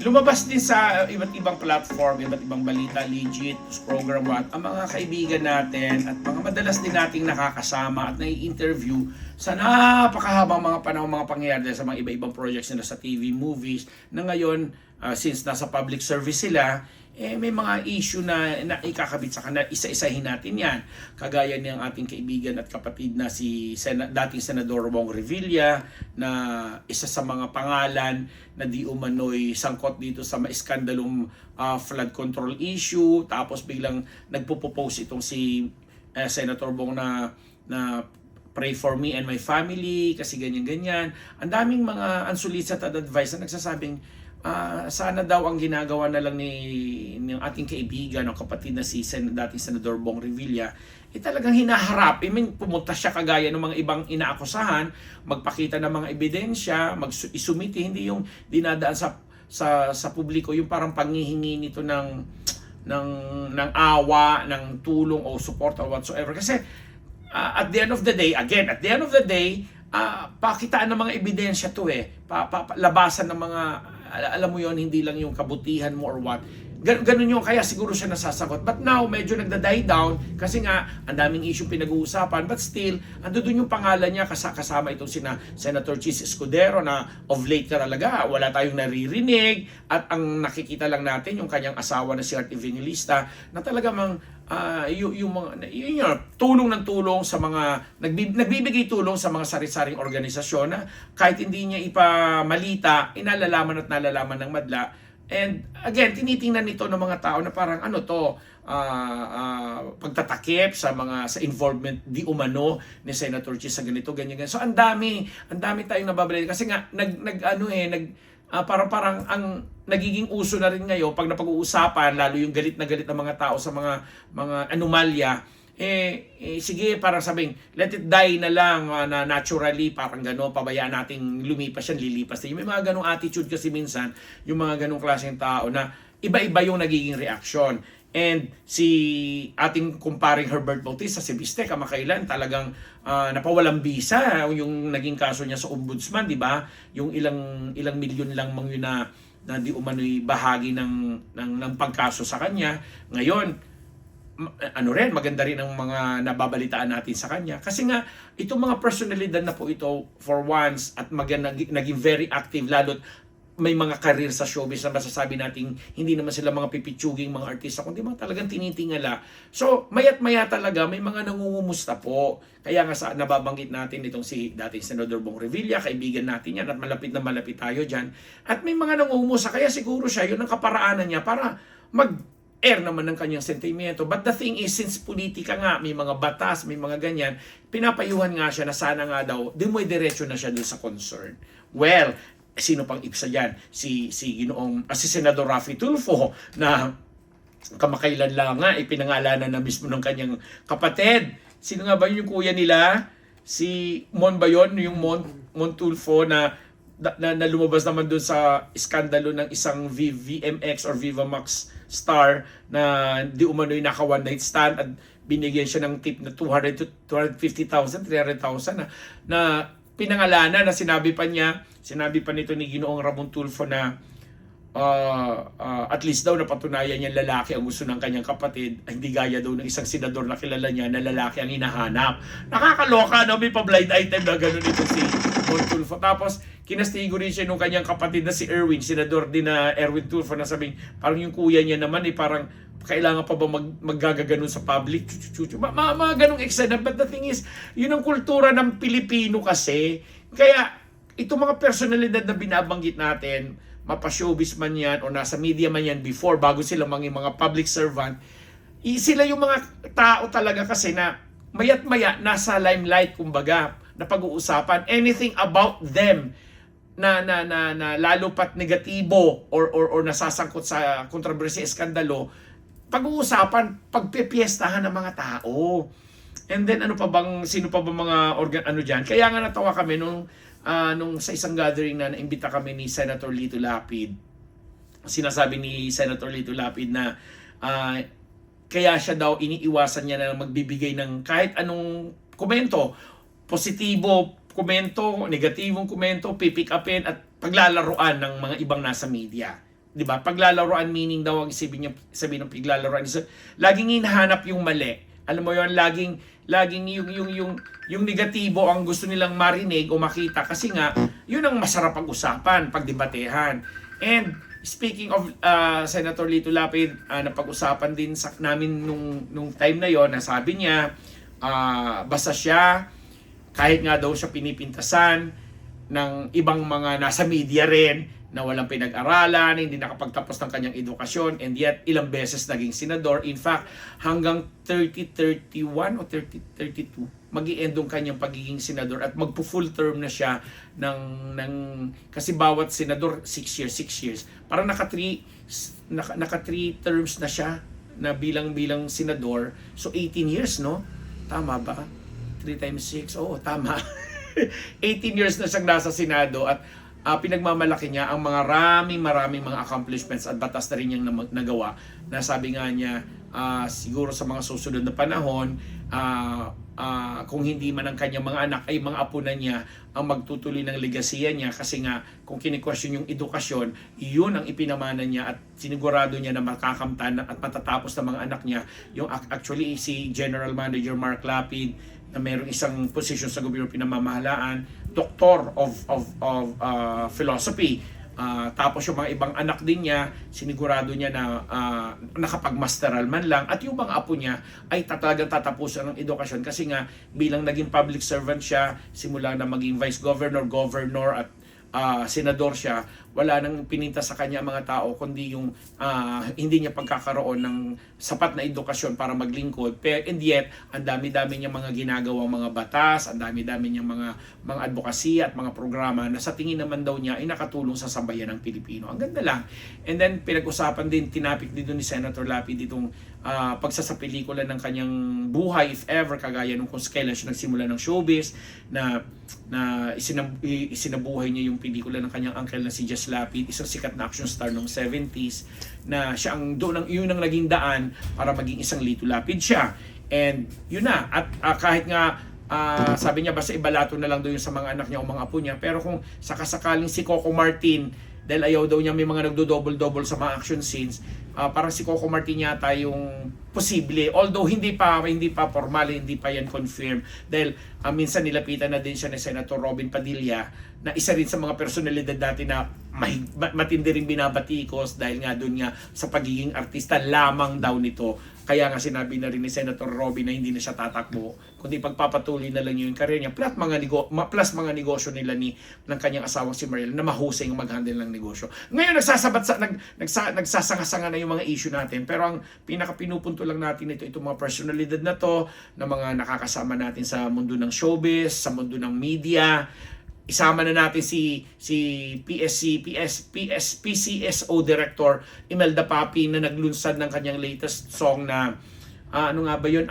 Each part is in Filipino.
lumabas din sa iba't ibang platform, iba't ibang balita, legit, program what, ang mga kaibigan natin at mga madalas din nating nakakasama at nai-interview sa napakahabang mga panahon, mga pangyayari sa mga iba-ibang projects nila sa TV, movies, na ngayon, since nasa public service sila, may mga issue na ikakabit sa kanila, isa-isahin natin yan. Kagaya ng ating kaibigan at kapatid na si dating Senador Bong Revilla, na isa sa mga pangalan na di umano'y sangkot dito sa maiskandalong flood control issue. Tapos biglang nagpo-propose itong si Senator Bong na pray for me and my family kasi ganyan-ganyan. Ang daming mga unsolicited advice na nagsasabing sana daw ang ginagawa na lang ni ating kaibigan o kapatid na si dating Senador Bong Revilla talagang hinaharap. Pumunta siya kagaya ng mga ibang inaakusahan, magpakita ng mga ebidensya, isumiti, hindi yung dinadaan sa publiko yung parang panghihingi nito ng awa, ng tulong o support or whatsoever. Kasi at the end of the day, pakitaan ng mga ebidensya to labasan ng mga, alam mo yon, hindi lang yung kabutihan mo or what. Ganun yung kaya siguro siya nasasagot. But now, medyo nagda-die down kasi nga, ang daming issue pinag-uusapan. But still, andun yung pangalan niya kasama itong Senator Chis Escudero na of late talaga, wala tayong naririnig. At ang nakikita lang natin, yung kanyang asawa na si Art Evangelista, na talagang tulong ng tulong sa mga, nagbibigay tulong sa mga sari-saring organisasyon na kahit hindi niya ipamalita, inalalaman at nalalaman ng madla. And again, tinitingnan nito ng mga tao na parang pagtatakip sa involvement di umano ni Senator Chis sa ganito, ganyan. So ang dami tayong nababalita kasi nga parang ang nagiging uso na rin ngayon pag napag-uusapan, lalo yung galit na galit ng mga tao sa mga anomalya, sige, parang sabing let it die na lang na naturally, parang gano'n, pabayaan nating lumipas yan, lilipas din. May mga ganong attitude kasi minsan, yung mga ganong klaseng tao na iba-iba yung nagiging reaksyon. And si ating kumparing Herbert Bautista, si Biste, kamakailan talagang napawalang bisa yung naging kaso niya sa ombudsman, di ba? Yung ilang milyon lang yun na di umano'y bahagi ng pagkaso sa kanya. Ngayon, maganda rin ang mga nababalitaan natin sa kanya. Kasi nga, itong mga personalidad na po ito, for once, at naging very active, lalo't may mga career sa showbiz na masasabi natin hindi naman sila mga pipitsuging mga artista, kundi mga talagang tinitingala. So, mayat-maya talaga, may mga nangungumusta po. Kaya nga nababanggit natin itong si dating Senador Bong Revilla, kaibigan natin yan, at malapit na malapit tayo dyan. At may mga nangungumusta, kaya siguro siya, yun ang kaparaanan niya para air naman ng kanyang sentimento. But the thing is, since politika nga, may mga batas, may mga ganyan, pinapayuhan nga siya na sana nga daw, diretso na siya doon sa concern. Well, sino pang isa dyan? Si Senador Raffy Tulfo, na kamakailan lang nga, ipinangalanan na mismo ng kanyang kapatid. Sino nga ba yung kuya nila? Si Mon ba yun? Yung Mon Tulfo na lumabas naman doon sa iskandalo ng isang VMX or Vivamax star na di umano'y naka one night stand at binigyan siya ng tip na 200 to 250,000, 300,000 na pinangalanan, na sinabi pa nito ni Ginoong Ramon Tulfo na at least daw napatunayan niya lalaki ang gusto ng kanyang kapatid, hindi gaya daw ng isang senador na kilala niya na lalaki ang hinahanap. Nakakaloka, no? May pa-blind item na gano'n ito si Mon Tulfo. Tapos kinastigo rin siya nung kanyang kapatid na si Erwin, senador din na Erwin Tulfo, na sabing parang yung kuya niya naman parang kailangan pa ba maggagaganon sa public? Mga ganong eksena. But the thing is, yun ang kultura ng Pilipino kasi. Kaya itong mga personalidad na binabanggit natin, mapa-showbiz man yan o nasa media man yan before, bago sila mga public servant, sila yung mga tao talaga kasi na mayat-maya nasa limelight, kumbaga, na pag-uusapan. Anything about them na lalo pat negatibo or nasasangkot sa kontrobersya, eskandalo, pag-uusapan, pagpipiestahan ng mga tao. And then sino pa ba mga dyan? Kaya nga natawa kami nung sa isang gathering na naimbita kami ni Senator Lito Lapid. Sinasabi ni Senator Lito Lapid na kaya siya daw iniiwasan niya na magbibigay ng kahit anong komento, positibo komento, negatibong komento, pipick upin at paglalaruan ng mga ibang nasa media. 'di ba? Paglalaroan meaning daw ang sabihin ng paglalaroan is laging hinahanap yung mali. Alam mo 'yon, laging yung negatibo ang gusto nilang marinig o makita kasi nga 'yun ang masarap pag-usapan, pagdebatehan. And speaking of Senator Lito Lapid, napag-usapan din namin nung time na 'yon, na sabi niya basta siya kahit nga daw siya pinipintasan ng ibang mga nasa media rin na walang pinag-aralan, hindi nakapagtapos ng kanyang edukasyon, and yet ilang beses naging senador. In fact, hanggang 3031 o 3032 mag-i-endong kanyang pagiging senador at magpo-full term na siya kasi bawat senador 6 years. Parang naka 3 terms na siya na bilang senador. So 18 years, no? Tama ba? 3 times 6. Oo, tama. 18 years na siyang nasa Senado at pinagmamalaki niya ang maraming mga accomplishments at batas na rin niyang nagawa, na sabi nga niya siguro sa mga susunod na panahon kung hindi man ang kanyang mga anak ay mga apo na niya ang magtutuloy ng legasiya niya, kasi nga kung kini-question yung edukasyon, yun ang ipinamana niya at sinigurado niya na makakamtan at matatapos ng mga anak niya. Yung actually si General Manager Mark Lapid na mayroong isang posisyon sa gobyerno pinamamahalaan, Doctor of Philosophy. Tapos yung mga ibang anak din niya, sinigurado niya na nakapag-masteral man lang, at yung mga apo niya ay talagang tatapusan ng edukasyon kasi nga bilang naging public servant siya, simula na maging vice governor, governor at senador siya, wala nang pininta sa kanya mga tao kundi yung hindi niya pagkakaroon ng sapat na edukasyon para maglingkod. And yet, ang dami-dami niya mga ginagawang mga batas, ang dami-dami niya mga advokasya at mga programa na sa tingin naman daw niya ay nakatulong sa sambayan ng Pilipino. Ang ganda lang. And then pinag-usapan din, tinapik din doon ni Senator Lapid itong pagsasapelikula ng kanyang buhay, if ever, kagaya nung kung kailan siya nagsimula ng showbiz, na isinabuhay niya yung pelikula ng kanyang uncle na si Jess Lapid, isang sikat na action star noong 70s, na siya yun ang naging daan para maging isang Lito Lapid siya. And yun na, at kahit nga sabi niya basta ibalato na lang doon sa mga anak niya o mga apo niya, pero kung sakasakaling si Coco Martin, dahil ayaw daw niya may mga nagdo-double-double sa mga action scenes, parang si Coco Martin yata yung posible, although hindi pa formal, hindi pa yan confirmed, dahil minsan nilapitan na din siya ni Senator Robin Padilla, na isa rin sa mga personalidad dati na matindi rin binabatikos dahil nga doon nga sa pagiging artista lamang daw nito. Kaya nga sinabi na rin ni Senator Robin na hindi na siya tatakbo, kundi pagpapatuloy na lang yung career niya, plus mga negosyo nila ng kanyang asawang si Mariel na mahusay ang mag-handle ng negosyo. Ngayon nagsasanga-sanga na yung mga issue natin, pero ang pinaka-pinupunto lang natin itong mga personalidad na to, na mga nakakasama natin sa mundo ng showbiz, sa mundo ng media. Isama na natin si PCSO Director Imelda Papi na naglunsad ng kanyang latest song na ano nga ba yun?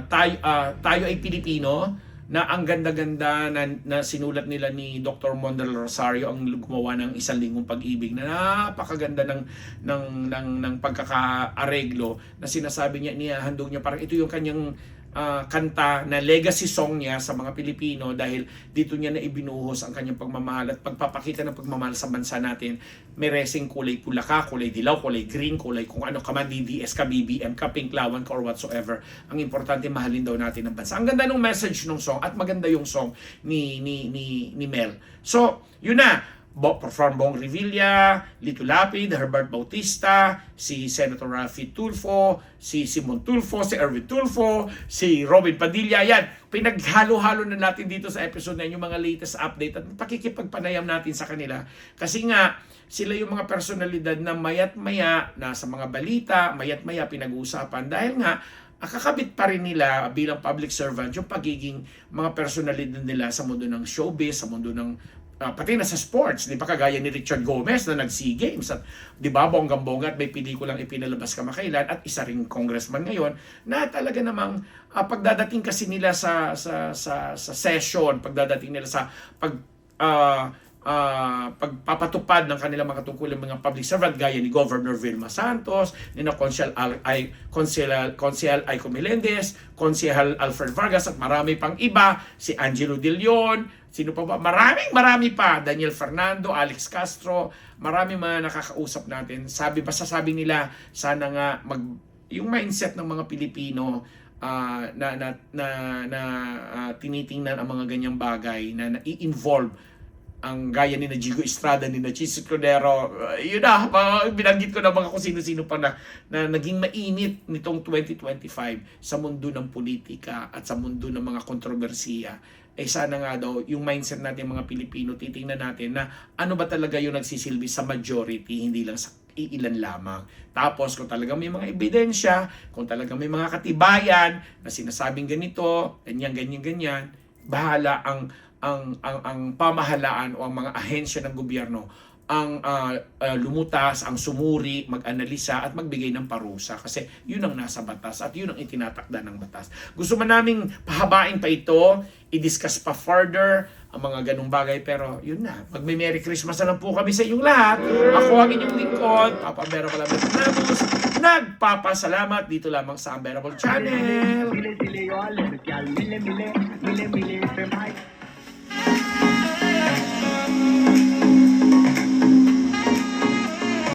Tayo ay Pilipino, na ang ganda-ganda na sinulat nila ni Dr. Mondel Rosario, ang gumawa ng Isang Linggong Pag-ibig, na napakaganda ng pagkakaareglo, na sinasabi niya, nihandog niya parang ito yung kanyang kanta na legacy song niya sa mga Pilipino, dahil dito niya na ibinuhos ang kanyang pagmamahal at pagpapakita ng pagmamahal sa bansa natin. May resing kulay pula ka, kulay dilaw, kulay green, kulay kung ano ka man, DDS ka, BBM ka, pinklawan ka, or whatsoever. Ang importante, mahalin daw natin ang bansa. Ang ganda ng message ng song, at maganda yung song ni Mel. So, yun na. From Bong Revilla, Lito Lapid, Herbert Bautista, si Senator Rafi Tulfo, si Simon Tulfo, si Erwin Tulfo, si Robin Padilla. Yan, pinaghalo-halo na natin dito sa episode na yung mga latest update at pakikipagpanayam natin sa kanila. Kasi nga, sila yung mga personalidad na mayat-maya, nasa mga balita, mayat-maya pinag-uusapan. Dahil nga, kakabit pa rin nila bilang public servant yung pagiging mga personalidad nila sa mundo ng showbiz, sa mundo ng pati na sa sports, di ba, kagaya ni Richard Gomez na nag-SEA Games at di ba bonggang-bongga at may pelikulang ipinalabas kamakailan, at isa ring congressman ngayon na talaga namang pagdadating kasi nila sa session, pagdadating nila sa pagpapatupad ng kanilang mga tungkulin mga public servant, gaya ni Governor Vilma Santos, ni Consihal Aiko Melendez, Consihal Alfred Vargas, at marami pang iba, si Angelo De Leon, Sino pa ba? Marami pa. Daniel Fernando, Alex Castro, marami mga nakakausap natin. Sabi nila, sana nga yung mindset ng mga Pilipino tinitingnan ang mga ganyang bagay na i-involve ang gaya ni na Jigo Estrada, ni na Chis Cordero, yun na, binanggit ko na mga kung sino-sino pa na naging mainit nitong 2025 sa mundo ng politika at sa mundo ng mga kontrobersiya. Sana nga daw, yung mindset natin mga Pilipino, titingnan natin na ano ba talaga yung nagsisilbi sa majority, hindi lang sa iilan lamang. Tapos kung talagang may mga ebidensya, kung talagang may mga katibayan na sinasabing ganito, ganyan, bahala ang pamahalaan o ang mga ahensya ng gobyerno ang lumutas, ang sumuri, mag-analisa at magbigay ng parusa kasi yun ang nasa batas at yun ang itinatakda ng batas. Gusto man naming pahabain pa ito, i-discuss pa further ang mga ganung bagay pero yun na, magme-Merry Christmas na lang po kami sa inyong lahat. Ako ang inyong lingkod, Papa Unbearable Namus, nagpapasalamat dito lamang sa Unbearable Channel.